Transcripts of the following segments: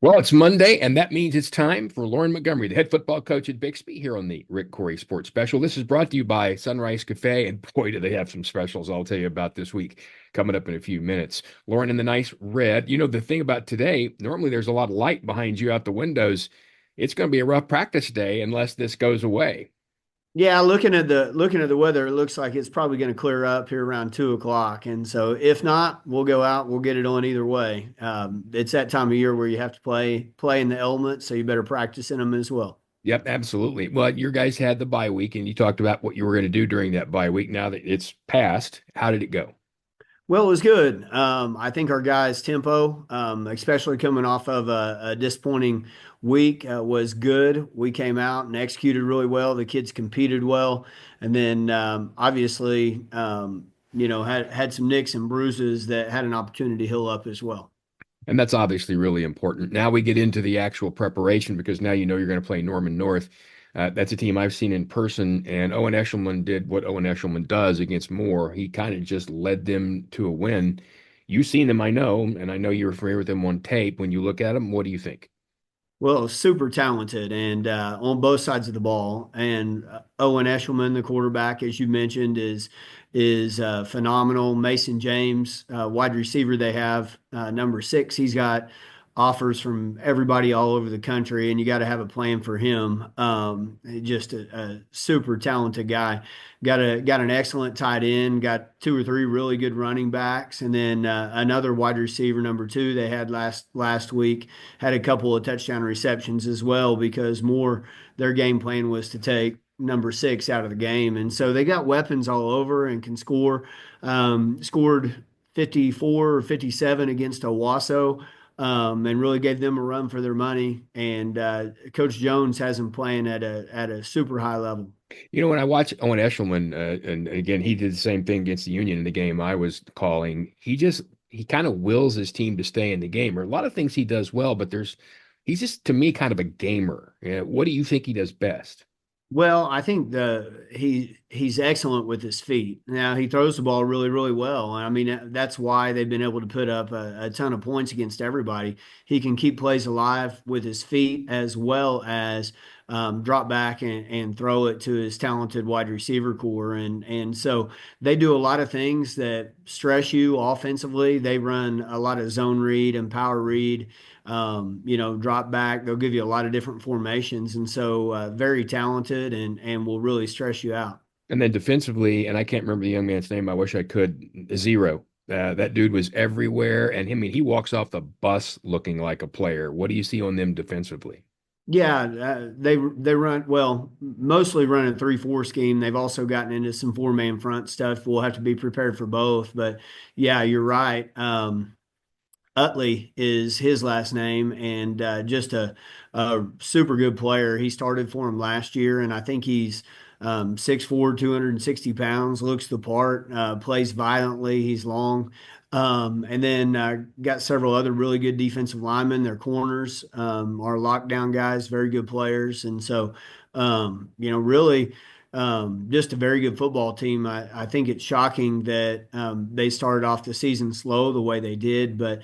Well, it's Monday, and that means it's time for Loren Montgomery, the head football coach at Bixby, here on the Rick Corey Sports Special. This is brought to you by Sunrise Cafe, and boy, do they have some specials I'll tell you about this week coming up in a few minutes. Lauren in the nice red. You know, the thing about today, normally there's a lot of light behind you out the windows. It's going to be a rough practice day unless this goes away. Yeah, looking at the weather, it looks like it's probably going to clear up here around 2 o'clock. And so, if not, we'll go out. We'll get it on either way. It's that time of year where you have to play in the elements, so you better practice in them as well. Yep, absolutely. Well, your guys had the bye week, and you talked about what you were going to do during that bye week. Now that it's passed, how did it go? Well, it was good. I think our guys' tempo, especially coming off of a disappointing week, was good. We came out and executed really well. The kids competed well, and then obviously, had some nicks and bruises that had an opportunity to heal up as well. And that's obviously really important. Now we get into the actual preparation because now you know you're going to play Norman North. That's a team I've seen in person, and Owen Eshelman did what Owen Eshelman does against Moore. He kind of just led them to a win. You've seen them, I know, and I know you're familiar with them on tape. When you look at them, what do you think? Well, super talented and on both sides of the ball. And Owen Eshelman, the quarterback, as you mentioned, is phenomenal. Mason James, wide receiver they have, number 6. He's got offers from everybody all over the country, and you got to have a plan for him. Just a super talented guy. Got an excellent tight end. Got 2 or 3 really good running backs, and then another wide receiver, number 2, they had last week had a couple of touchdown receptions as well because more their game plan was to take number 6 out of the game, and so they got weapons all over and can score. Scored 54 or 57 against Owasso, and really gave them a run for their money. And Coach Jones has them playing at a super high level. You know, when I watch Owen Eshelman, and again, he did the same thing against the Union in the game I was calling. He kind of wills his team to stay in the game. Or a lot of things he does well, but he's just to me kind of a gamer. What do you think he does best? Well, I think he's excellent with his feet. Now he throws the ball really, really well. I mean, that's why they've been able to put up a ton of points against everybody. He can keep plays alive with his feet as well as drop back and throw it to his talented wide receiver core. And so they do a lot of things that stress you offensively. They run a lot of zone read and power read, drop back. They'll give you a lot of different formations, and so very talented and will really stress you out. And then defensively, and I can't remember the young man's name. I wish I could. Zero. That dude was everywhere, and he walks off the bus looking like a player. What do you see on them defensively? Yeah, they run well, mostly run a 3-4 scheme. They've also gotten into some four-man front stuff. We'll have to be prepared for both, but yeah, you're right. Utley is his last name, and just a super good player. He started for him last year, and I think he's 6'4", 260 pounds, looks the part, plays violently. He's long. And then got several other really good defensive linemen. Their corners are lockdown guys, very good players. And so, really just a very good football team. I think it's shocking that they started off the season slow the way they did, but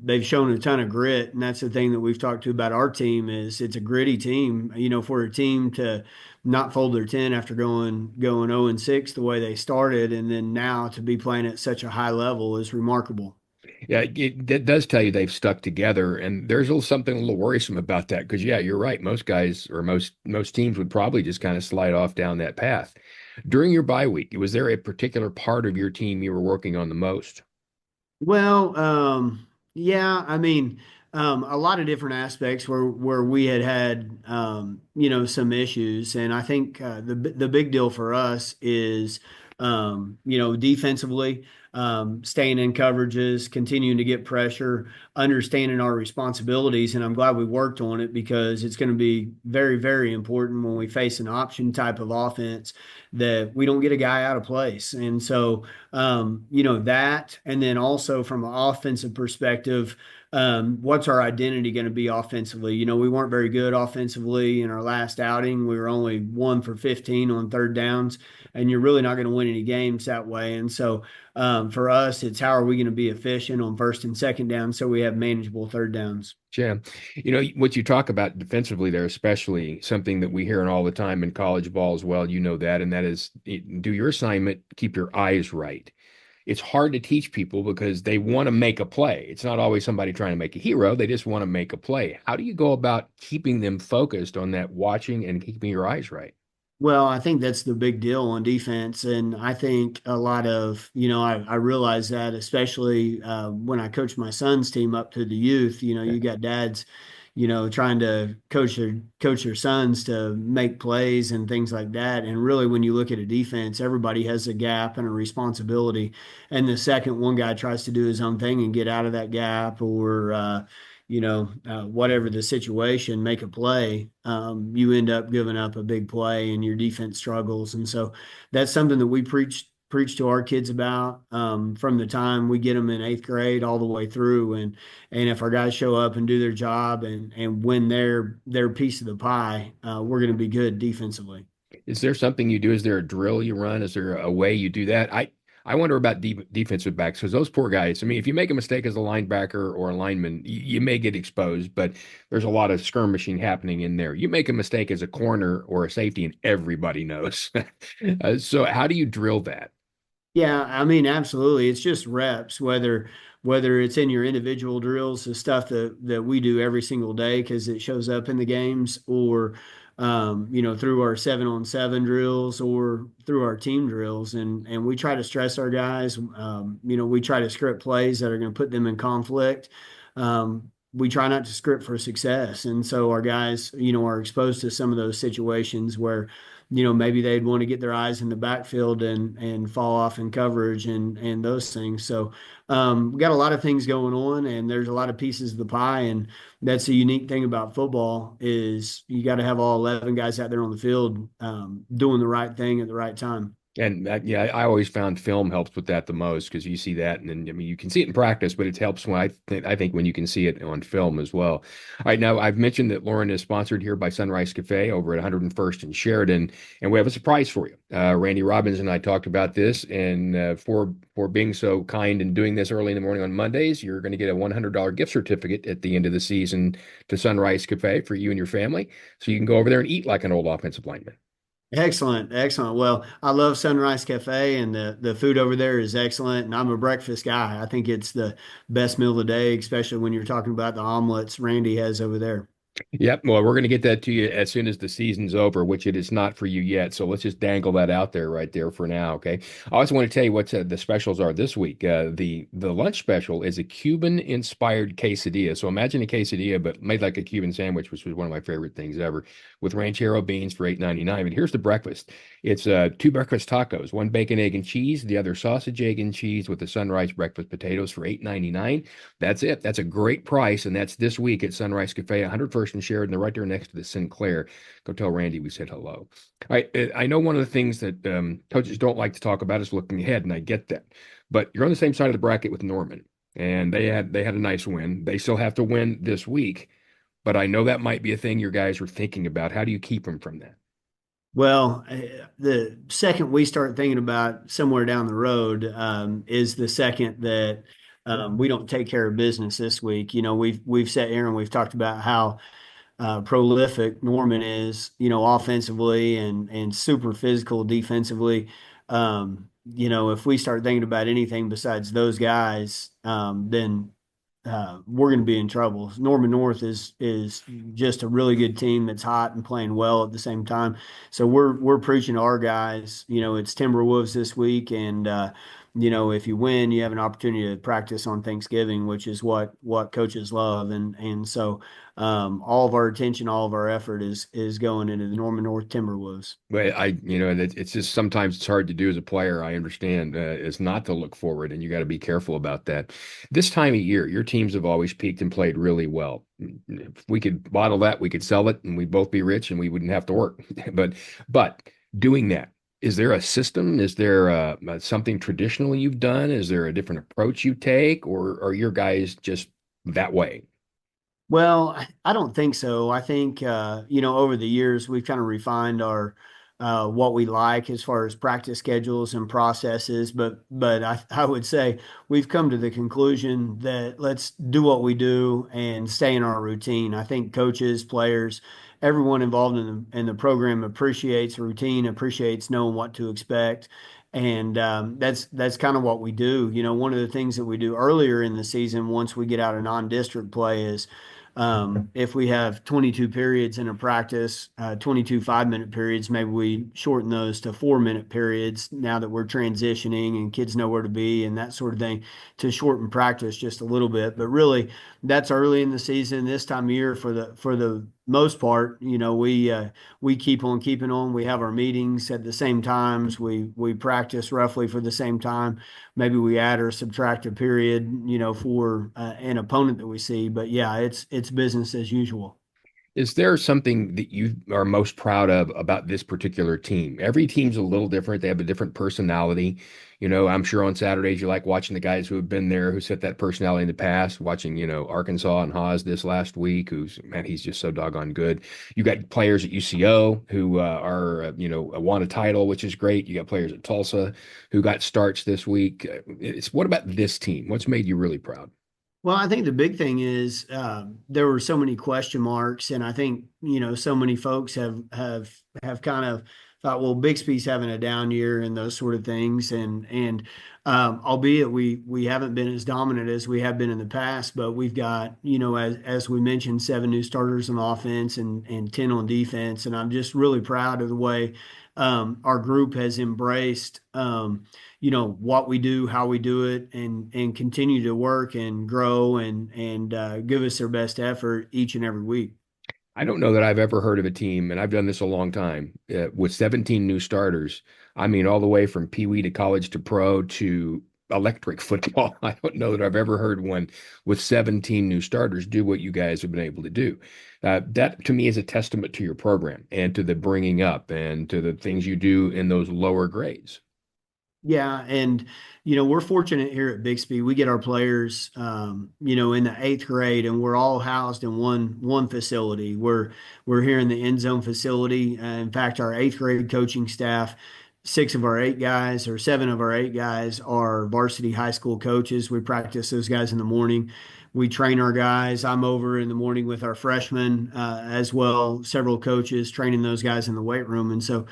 they've shown a ton of grit, and that's the thing that we've talked to about our team is it's a gritty team. For a team to not fold their 10 after going 0-6 the way they started, and then now to be playing at such a high level is remarkable. Yeah, that does tell you they've stuck together, and there's a little worrisome about that because yeah, you're right. Most guys or most teams would probably just kind of slide off down that path. During your bye week, was there a particular part of your team you were working on the most? Well, yeah, I mean, a lot of different aspects where we had some issues, and I think the big deal for us is defensively, staying in coverages, continuing to get pressure, understanding our responsibilities, and I'm glad we worked on it because it's going to be very, very important when we face an option type of offense that we don't get a guy out of place, and so that, and then also from an offensive perspective, what's our identity going to be offensively? We weren't very good offensively in our last outing. We were only 1 for 15 on third downs, and you're really not going to win any games that way. And so For us, it's how are we going to be efficient on first and second down so we have manageable third downs. Yeah. What you talk about defensively there, especially something that we hear all the time in college ball as well, you know that, and that is do your assignment, keep your eyes right. It's hard to teach people because they want to make a play. It's not always somebody trying to make a hero. They just want to make a play. How do you go about keeping them focused on that watching and keeping your eyes right? Well, I think that's the big deal on defense. And I think a lot of, I realize that, especially when I coach my son's team up to the youth, you got dads, trying to coach their sons to make plays and things like that. And really, when you look at a defense, everybody has a gap and a responsibility. And the second one guy tries to do his own thing and get out of that gap or, whatever the situation, make a play, you end up giving up a big play and your defense struggles. And so that's something that we preach to our kids about from the time we get them in eighth grade all the way through. And if our guys show up and do their job and win their piece of the pie, we're going to be good defensively. Is there something you do? Is there a drill you run? Is there a way you do that? I wonder about defensive backs because those poor guys. I mean, if you make a mistake as a linebacker or a lineman, you may get exposed, but there's a lot of skirmishing happening in there. You make a mistake as a corner or a safety, and everybody knows. So, how do you drill that? Yeah, I mean, absolutely. It's just reps, whether it's in your individual drills, the stuff that we do every single day because it shows up in the games, or through our 7-on-7 drills or through our team drills. And we try to stress our guys. We try to script plays that are going to put them in conflict. We try not to script for success. And so our guys, are exposed to some of those situations where maybe they'd want to get their eyes in the backfield and fall off in coverage and those things. So we got a lot of things going on, and there's a lot of pieces of the pie. And that's the unique thing about football is you got to have all 11 guys out there on the field doing the right thing at the right time. And yeah, I always found film helps with that the most because you see that, and then I mean you can see it in practice, but it helps when I think when you can see it on film as well. All right, now I've mentioned that Loren is sponsored here by Sunrise Cafe over at 101st and Sheridan, and we have a surprise for you. Randy Robbins and I talked about this, and for being so kind and doing this early in the morning on Mondays, you're going to get a $100 gift certificate at the end of the season to Sunrise Cafe for you and your family, so you can go over there and eat like an old offensive lineman. Excellent, excellent. Well, I love Sunrise Cafe, and the food over there is excellent. And I'm a breakfast guy. I think it's the best meal of the day, especially when you're talking about the omelets Randy has over there. Yep. Well, we're going to get that to you as soon as the season's over, which it is not for you yet. So let's just dangle that out there right there for now. Okay. I also want to tell you what the specials are this week. The lunch special is a Cuban inspired quesadilla. So imagine a quesadilla, but made like a Cuban sandwich, which was one of my favorite things ever, with ranchero beans for $8.99. But here's the breakfast. It's two breakfast tacos, one bacon, egg, and cheese, the other sausage, egg, and cheese with the Sunrise breakfast potatoes for $8.99. That's it. That's a great price, and that's this week at Sunrise Cafe, 101st and Sheridan. They're right there next to the Sinclair. Go tell Randy we said hello. All right, I know one of the things that coaches don't like to talk about is looking ahead, and I get that. But you're on the same side of the bracket with Norman, and they had a nice win. They still have to win this week, but I know that might be a thing your guys are thinking about. How do you keep them from that? Well, the second we start thinking about somewhere down the road is the second that we don't take care of business this week. We've sat here and we've talked about how prolific Norman is, offensively and super physical defensively. If we start thinking about anything besides those guys, then we're going to be in trouble. Norman North is just a really good team that's hot and playing well at the same time. So we're preaching to our guys. It's Timberwolves this week, and if you win, you have an opportunity to practice on Thanksgiving, which is what coaches love, and so all of our attention, all of our effort is going into the Norman North Timberwolves. But it's just sometimes it's hard to do as a player. I understand is not to look forward, and you got to be careful about that. This time of year, your teams have always peaked and played really well. If we could bottle that, we could sell it, and we'd both be rich, and we wouldn't have to work. But doing that, is there a system? Is there something traditional you've done? Is there a different approach you take, or are your guys just that way? Well, I don't think so. I think over the years we've kind of refined what we like as far as practice schedules and processes. But I would say we've come to the conclusion that let's do what we do and stay in our routine. I think coaches, players, everyone involved in the program appreciates routine, appreciates knowing what to expect. And that's kind of what we do. You know, one of the things that we do earlier in the season, once we get out of non-district play, is if we have 22 periods in a practice, 22 5-minute periods, maybe we shorten those to 4-minute periods now that we're transitioning and kids know where to be and that sort of thing, to shorten practice just a little bit. But really, that's early in the season. This time of year, for the most part, you know, we keep on keeping on. We have our meetings at the same times. We practice roughly for the same time. Maybe we add or subtract a period, you know, for an opponent that we see. But yeah, it's business as usual. Is there something that you are most proud of about this particular team? Every team's a little different. They have a different personality. You know, I'm sure on Saturdays you like watching the guys who have been there, who set that personality in the past, watching, you know, Arkansas and Haas this last week, who's, man, he's just so doggone good. You got players at UCO who you know, won a title, which is great. You got players at Tulsa who got starts this week. What about this team? What's made you really proud? Well, I think the big thing is there were so many question marks, and I think you know so many folks have kind of thought, well, Bixby's having a down year and those sort of things, and albeit we haven't been as dominant as we have been in the past, but we've got you know as we mentioned 7 new starters on offense and 10 on defense, and I'm just really proud of the way our group has embraced. You know what we do, how we do it, and continue to work and grow and give us their best effort each and every week. I don't know that I've ever heard of a team, and I've done this a long time, with 17 new starters. I mean, all the way from Pee Wee to college to pro to electric football. I don't know that I've ever heard one with 17 new starters do what you guys have been able to do. That to me is a testament to your program and to the bringing up and to the things you do in those lower grades. Yeah, and you know we're fortunate here at Bixby. We get our players, you know, in the eighth grade, and we're all housed in one facility. We're here in the end zone facility. In fact, our eighth grade coaching staff, 6 of our 8 guys or 7 of our 8 guys are varsity high school coaches. We practice those guys in the morning. We train our guys. I'm over in the morning with our freshmen as well, several coaches training those guys in the weight room, and so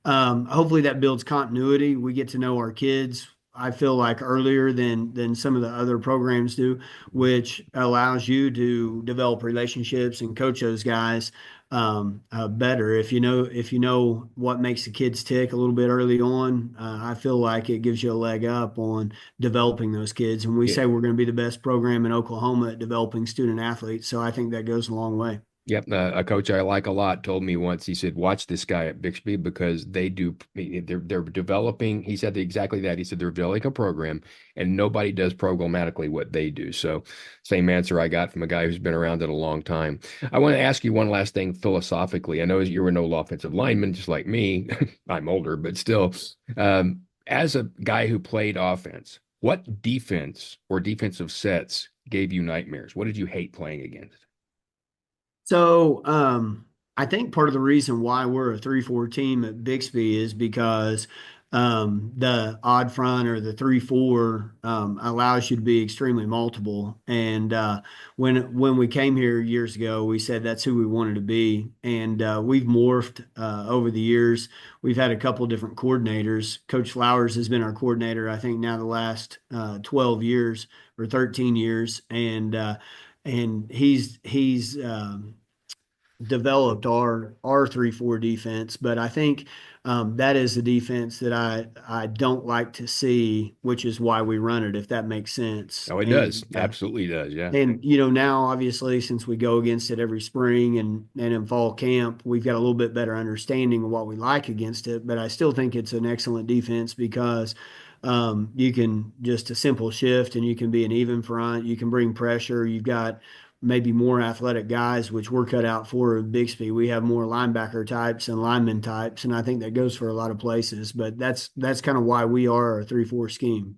hopefully that builds continuity. We get to know our kids. I feel like earlier than some of the other programs do, which allows you to develop relationships and coach those guys better. If you know what makes the kids tick a little bit early on, I feel like it gives you a leg up on developing those kids. And we Yeah. say we're going to be the best program in Oklahoma at developing student athletes, so I think that goes a long way. Yep, a coach I like a lot told me once. He said, "Watch this guy at Bixby because they do. They're developing." He said exactly that. He said they're developing a program, and nobody does programmatically what they do. So, same answer I got from a guy who's been around it a long time. I want to ask you one last thing philosophically. I know you were no offensive lineman, just like me. I'm older, but still, as a guy who played offense, what defense or defensive sets gave you nightmares? What did you hate playing against? So, I think part of the reason why we're a 3-4 team at Bixby is because the odd front or the 3-4 allows you to be extremely multiple. And when we came here years ago, we said that's who we wanted to be. And we've morphed over the years. We've had a couple different coordinators. Coach Flowers has been our coordinator, I think, now the last 12 years or 13 years. And he's developed our 3-4 defense, but I think that is the defense that I don't like to see, which is why we run it, if that makes sense. Oh, it does. And Absolutely does. Yeah. and you know now obviously since we go against it every spring and in fall camp, we've got a little bit better understanding of what we like against it. But I still think it's an excellent defense because you can just a simple shift and you can be an even front. You can bring pressure. You've got maybe more athletic guys, which we're cut out for at Bixby. We have more linebacker types and lineman types, and I think that goes for a lot of places. But that's kind of why we are a 3-4 scheme.